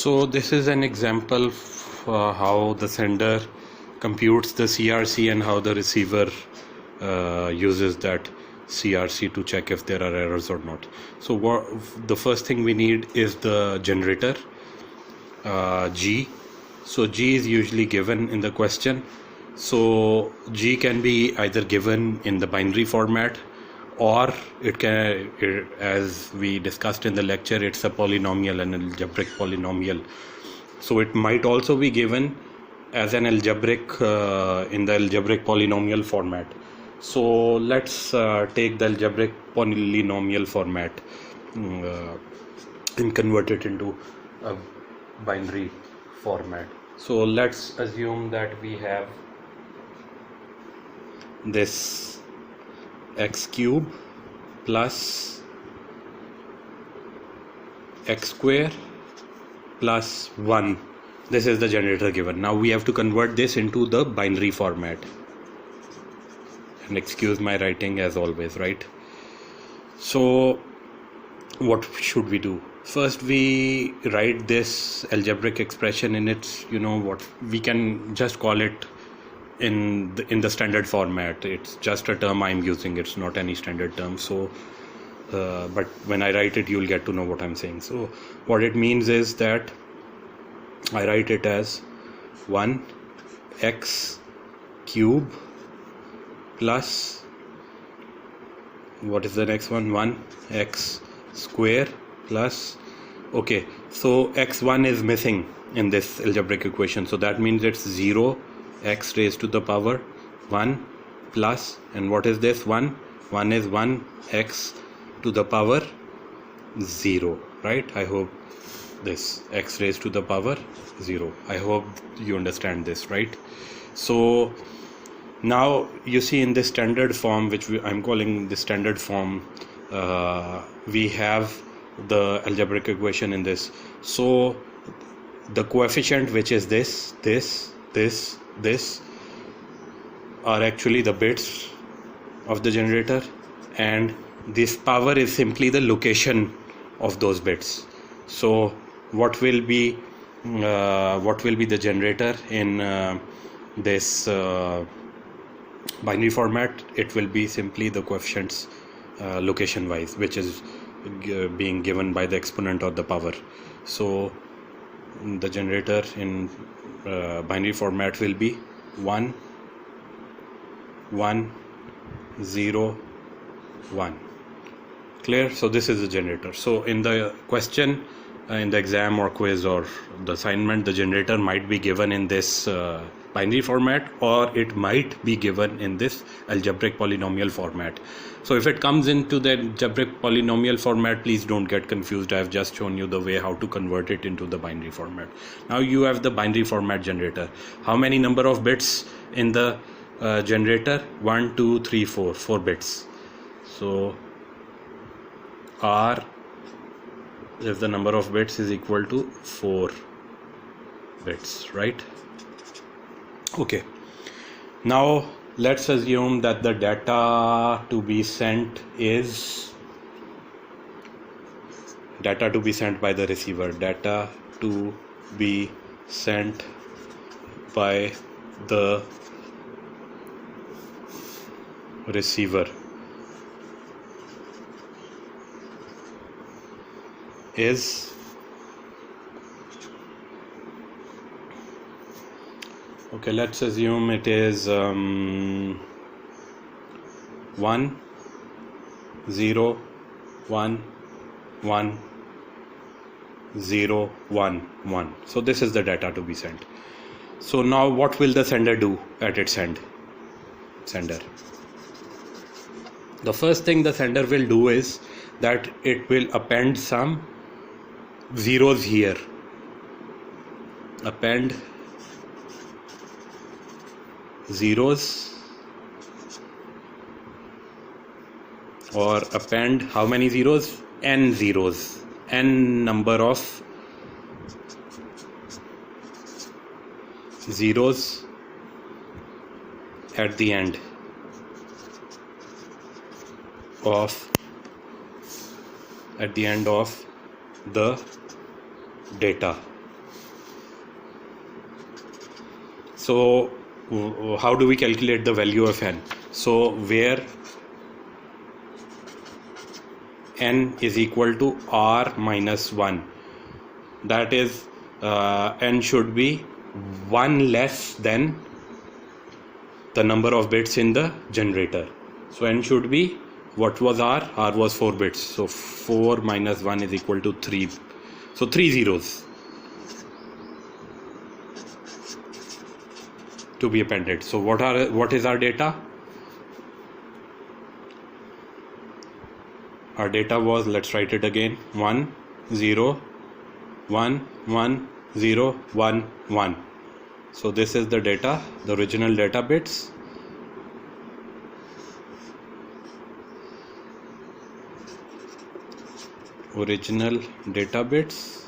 So this is an example how the sender computes the CRC and how the receiver uses that CRC to check if there are errors or not. So the first thing we need is the generator, G. So G is usually given in the question. So G can be either given in the binary format, or it can, as we discussed in the lecture, it's a polynomial, an algebraic polynomial. So it might also be given as an algebraic in the algebraic polynomial format. So let's take the algebraic polynomial format and convert it into a binary format. So let's assume that we have this x cube plus x square plus 1. This is the generator given. Now we have to convert this into the binary format. And excuse my writing as always, right? So what should we do? First we write this algebraic expression in its, what we can just call it in the standard format. It's just a term I'm using, it's not any standard term. So but when I write it, you'll get to know what I'm saying. So what it means is that I write it as 1x cube plus, what is the next one, 1x square plus, okay, so x1 is missing in this algebraic equation, so that means it's 0 x raised to the power 1 plus, and what is this 1 is 1 x to the power 0, right? I hope this x raised to the power 0, I hope you understand this, right? So now you see in this standard form, which I'm calling the standard form, we have the algebraic equation in this. So the coefficient, which is this are actually the bits of the generator, and this power is simply the location of those bits. So what will be the generator in this binary format? It will be simply the coefficients location wise, which is being given by the exponent or the power. So the generator in binary format will be 1 1 0 1. Clear? So this is the generator. So in the question, in the exam or quiz or the assignment, the generator might be given in this binary format, or it might be given in this algebraic polynomial format. So if it comes into the algebraic polynomial format, please don't get confused. I have just shown you the way how to convert it into the binary format. Now you have the binary format generator. How many number of bits in the generator? 1 2 3 4 bits. So R, if the number of bits is equal to 4 bits, right? Okay, now let's assume that the data to be sent is data to be sent by the receiver. Data to be sent by the receiver is okay, let's assume it is 1 0 1 1 0 1 1. So this is the data to be sent. So now what will the sender do at its end? The first thing the sender will do is that it will append some zeros here. Append zeros, or append how many zeros? N zeros, n number of zeros at the end of the data. So how do we calculate the value of n? So where n is equal to r minus 1, that is n should be 1 less than the number of bits in the generator. So n should be, what was r? R was 4 bits. So 4 minus 1 is equal to 3. So 3 zeros to be appended. So what is our data? Our data was, let's write it again, 1 0 1 1 0 1 1. So this is the data, the original data bits. Original data bits,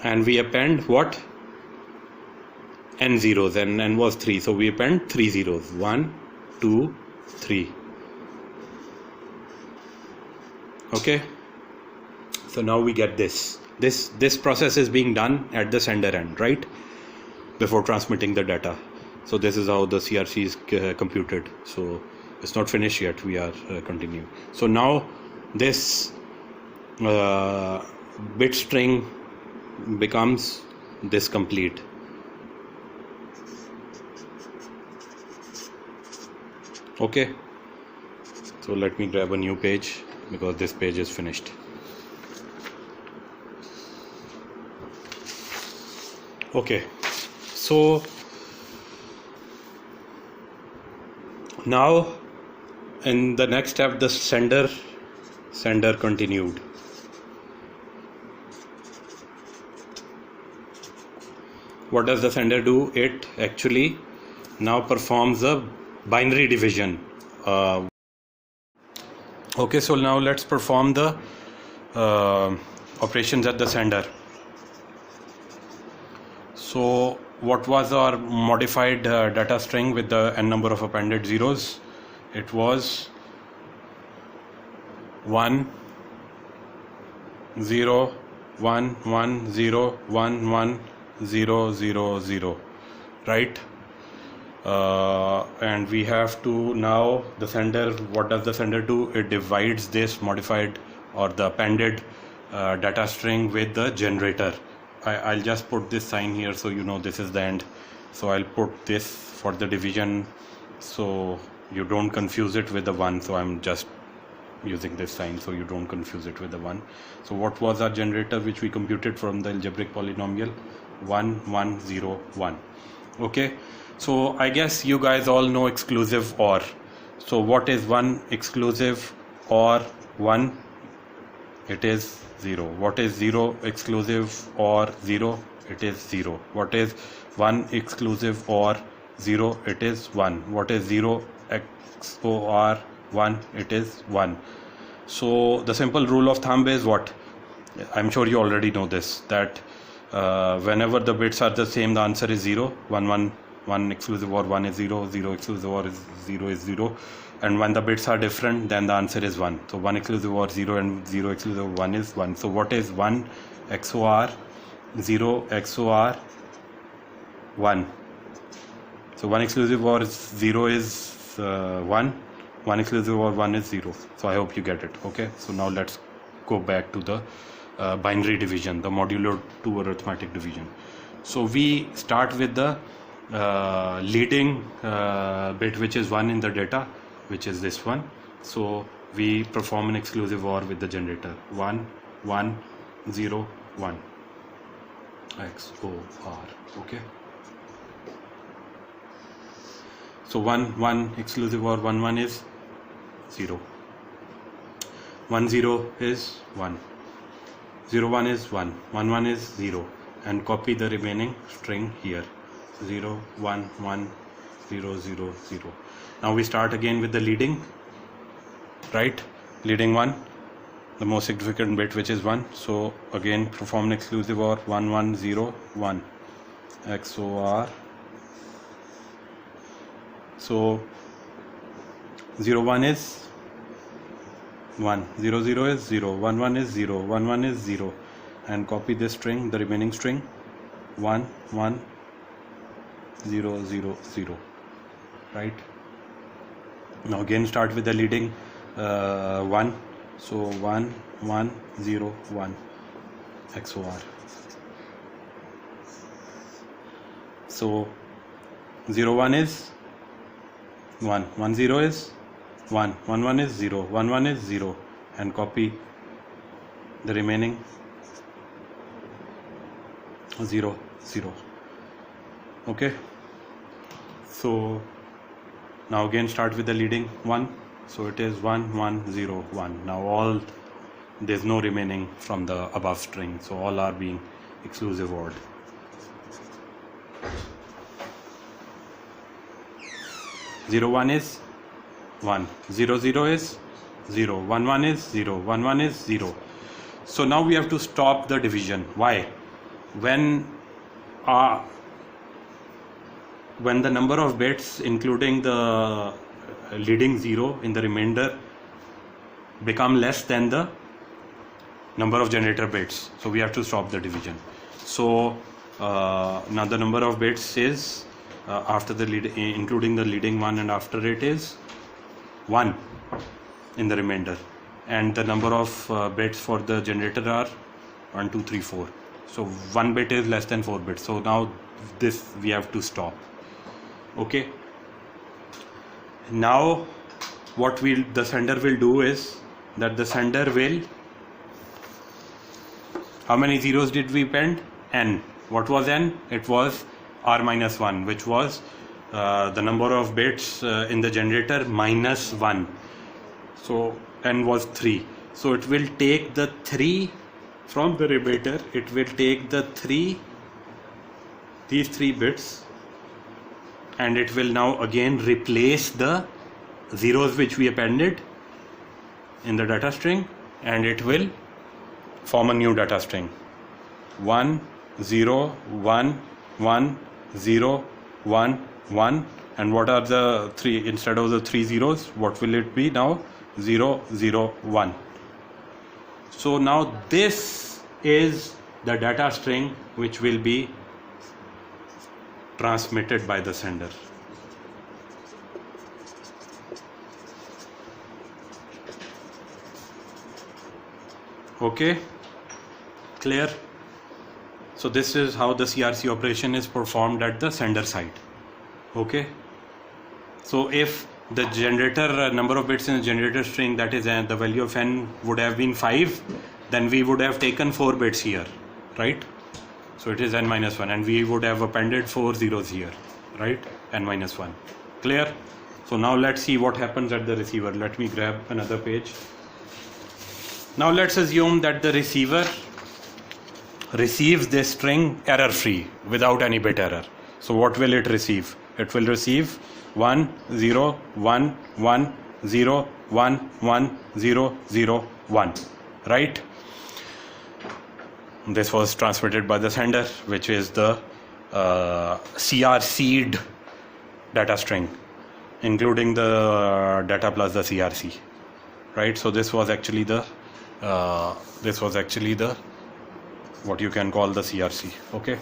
and we append what? N zeros, and n was 3, so we append 3 zeros, 1 2 3. Okay, so now we get this process is being done at the sender end, right, before transmitting the data. So this is how the CRC is computed. So it's not finished yet, we are continuing. So now this bit string becomes this complete. Okay, so let me grab a new page because this page is finished. Okay, so now in the next step, the sender continued. What does the sender do? It actually now performs a binary division. Okay, so now let's perform the operations at the sender. So what was our modified data string with the n number of appended zeros? It was 1 0 1 1 0 1 1 0 0 0, right? And we have to now, the sender, what does the sender do? It divides this modified or the appended data string with the generator. I'll just put this sign here so you know this is the end. So I'll put this for the division so you don't confuse it with the 1. So I'm just using this sign so you don't confuse it with the 1. So what was our generator which we computed from the algebraic polynomial? 1 1 0 1. Okay, so I guess you guys all know exclusive OR. So what is 1 exclusive OR 1? It is 0. What is 0 exclusive OR 0? It is 0. What is 1 exclusive OR 0? It is 1. What is 0 XOR 1? It is 1. So the simple rule of thumb is what? I'm sure you already know this, that whenever the bits are the same, the answer is 0. 1 1 1 exclusive OR 1 is 0. 0 exclusive OR is 0 is 0. And when the bits are different, then the answer is 1. So 1 exclusive OR 0 and 0 exclusive 1 is 1. So what is 1 XOR 0 XOR 1? So 1 exclusive OR 0 is 1. 1 exclusive OR 1 is 0. So I hope you get it. Okay, so now let's go back to the binary division, the modulo 2 arithmetic division. So we start with the leading bit, which is 1 in the data, which is this one. So we perform an exclusive OR with the generator. 1 1 0 1 XOR. Okay, so 1 1 exclusive OR 1 1 is 0. 1 0 is 1. 0 1 is 1. 1 1 is 0. And copy the remaining string here. 0 1 1 0 0 0. Now we start again with the leading, right? Leading 1, the most significant bit, which is 1. So again perform an exclusive OR 1 1 0 1 XOR. So 0 1 is 1, 0 0 is 0, 1 1 is 0, 1 1 is 0, and copy this string, the remaining string, 1 1 0 0 0, right? Now again start with the leading 1, so 1 1 0 1 XOR. So 0 1 is 1 1 0 is 1 1 1 is 0 1 1 is 0, and copy the remaining 0 0. Okay, so now again start with the leading 1, so it is 1 1 0 1. Now there's no remaining from the above string, so all are being exclusive ORed. 0 1 is 1, 0 0 is 0, 1 1 is 0, 1 1 is 0. So now we have to stop the division. Why? When the number of bits including the leading 0 in the remainder become less than the number of generator bits, so we have to stop the division. So now the number of bits is after the including the leading 1 and after it is 1 in the remainder, and the number of bits for the generator are 1 2 3 4. So 1 bit is less than 4 bits, so now this we have to stop. Okay, now what the sender will do is that the sender will, how many zeros did we append? N. What was N? It was R minus 1, which was the number of bits in the generator minus 1. So N was 3. So it will take the 3 from the remainder. It will take these 3 bits, and it will now again replace the zeros which we appended in the data string, and it will form a new data string 1 0 1 1 0 1 1. And what are the 3 instead of the 3 zeros? What will it be now? 0 0 1. So now this is the data string which will be transmitted by the sender. Okay, clear? So this is how the CRC operation is performed at the sender side. Okay, so if the generator number of bits in the generator string, that is the value of n, would have been 5, then we would have taken 4 bits here, right? So it is n minus 1, and we would have appended 4 zeros here, right? N minus 1. Clear? So now let's see what happens at the receiver. Let me grab another page. Now let's assume that the receiver receives this string error free without any bit error. So what will it receive? It will receive 1 0 1 1 0 1 1 0 0 1, right? This was transmitted by the sender, which is the CRC'd data string, including the data plus the CRC, right? So this was actually the what you can call the CRC. Okay,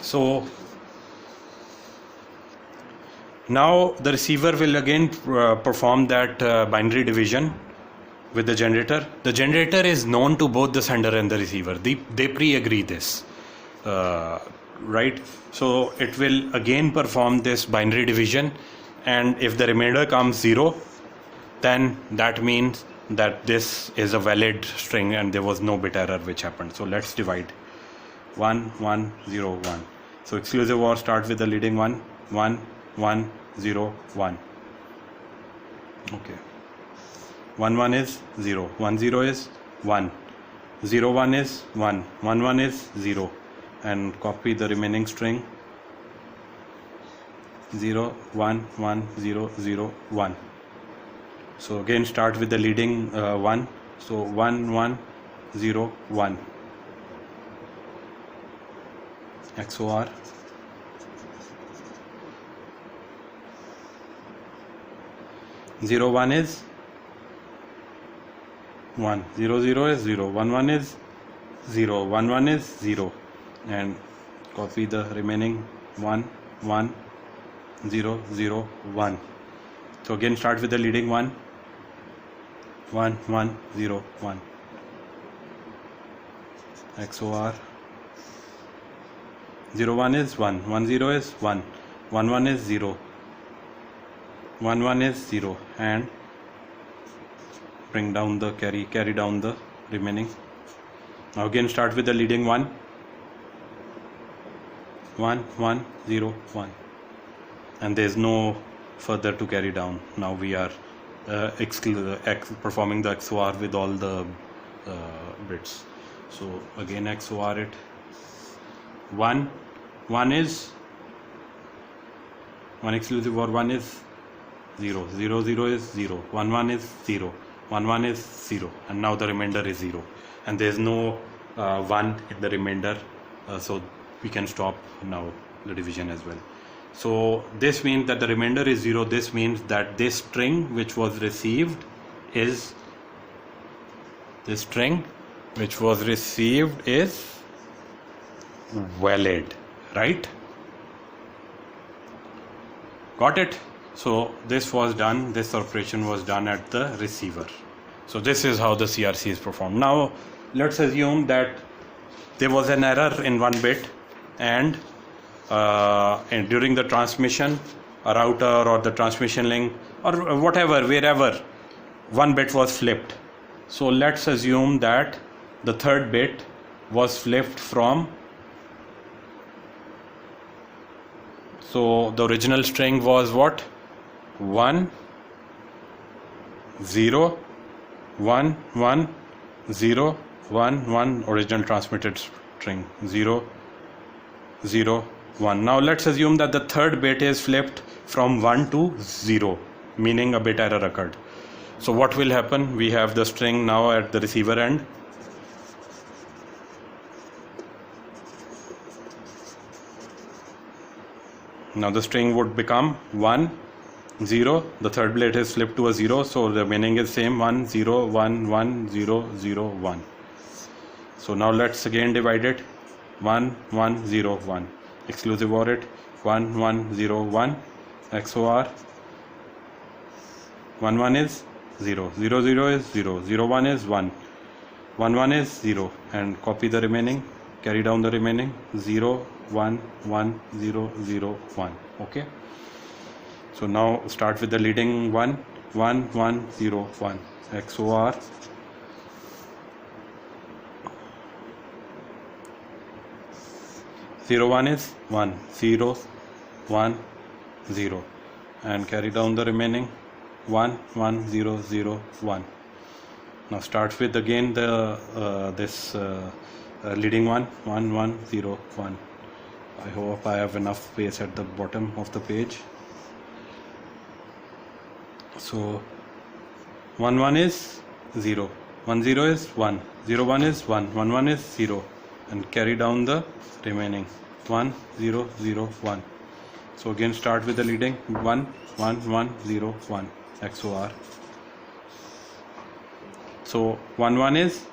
so now the receiver will again perform that binary division with the generator. The generator is known to both the sender and the receiver. They pre-agree this, right? So it will again perform this binary division, and if the remainder comes 0, then that means that this is a valid string and there was no bit error which happened. So let's divide 1 1 0 1. So exclusive OR start with the leading 1 1 1 0 1. Okay, 1 1 is 0, 1 0 is 1, 0 1 is 1, 1 1 is 0, and copy the remaining string 0 1 1 0 0 1. So again start with the leading 1, so 1 1 0 1 XOR. Zero 1 is 1, 0 0 is 0, 1 1 is 0, 1 1 is 0, and copy the remaining 1 1 0 0 1. So again start with the leading 1 1 1 0 1. XOR 0 1 is 1 1 0 is 1 1 1 is 0 1 1 is 0, and bring down the carry down the remaining. Now again start with the leading 1 1 1 0 1, and there is no further to carry down. Now we are performing the XOR with all the bits. So again XOR it. 1 1 is 1 exclusive OR 1 is 0 0 0 is 0 1 1 is 0 1 1 is 0, and now the remainder is 0, and there is no 1 in the remainder, so we can stop now the division as well. So this means that the remainder is 0. This means that this string which was received is valid, right? Got it? So this was done, this operation was done at the receiver. So this is how the CRC is performed. Now let's assume that there was an error in one bit, and during the transmission, a router or the transmission link or whatever, wherever, one bit was flipped. So let's assume that the third bit was flipped from, so the original string was what? 1 0 1 1 0 1 1, original transmitted string 0 0 1. Now let's assume that the third bit is flipped from 1 to 0, meaning a bit error occurred. So what will happen? We have the string now at the receiver end. Now the string would become 1 0, the third bit is flipped to a 0, so the meaning is same, 1 0 1 1 0 0 1. So now let's again divide it, 1 1 0 1, exclusive OR it, 1 1 0 1, XOR 1 1 is 0 0 0 is 0 0 1 is 1 1 1 is 0, and copy the remaining, carry down the remaining, 0 1 1 0 0 1. Okay, so now start with the leading 1 1 1 0 1, XOR 0 1 is 1 0 1 0, and carry down the remaining 1 1 0 0 1. Now start with again the leading 1 1 1 0 1. I hope I have enough space at the bottom of the page. So 1 1 is 0 1 0 is 1 0 1 is 1 1 1 is 0, and carry down the remaining 1 0 0 1. So again start with the leading 1 1 1 0 1, XOR. So 1 1 is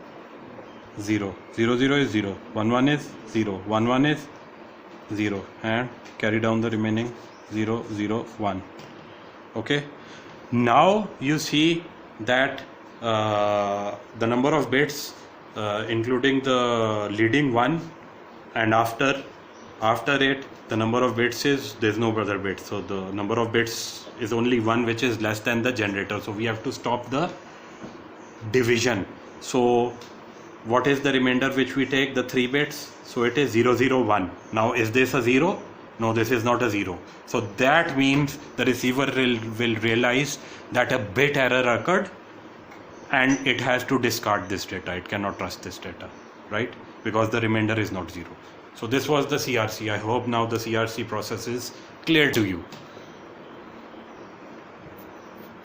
0 0 0 is 0 1 1 is 0 1 1 is 0, and carry down the remaining 0 0 1. Okay, now you see that the number of bits including the leading one, and after it the number of bits is, there's no other bit, so the number of bits is only one, which is less than the generator. So we have to stop the division. So what is the remainder which we take? The 3 bits. So it is 0 0 1. Now is this a 0? No, this is not a 0. So that means the receiver will realize that a bit error occurred, and it has to discard this data. It cannot trust this data, right? Because the remainder is not 0. So this was the CRC. I hope now the CRC process is clear to you.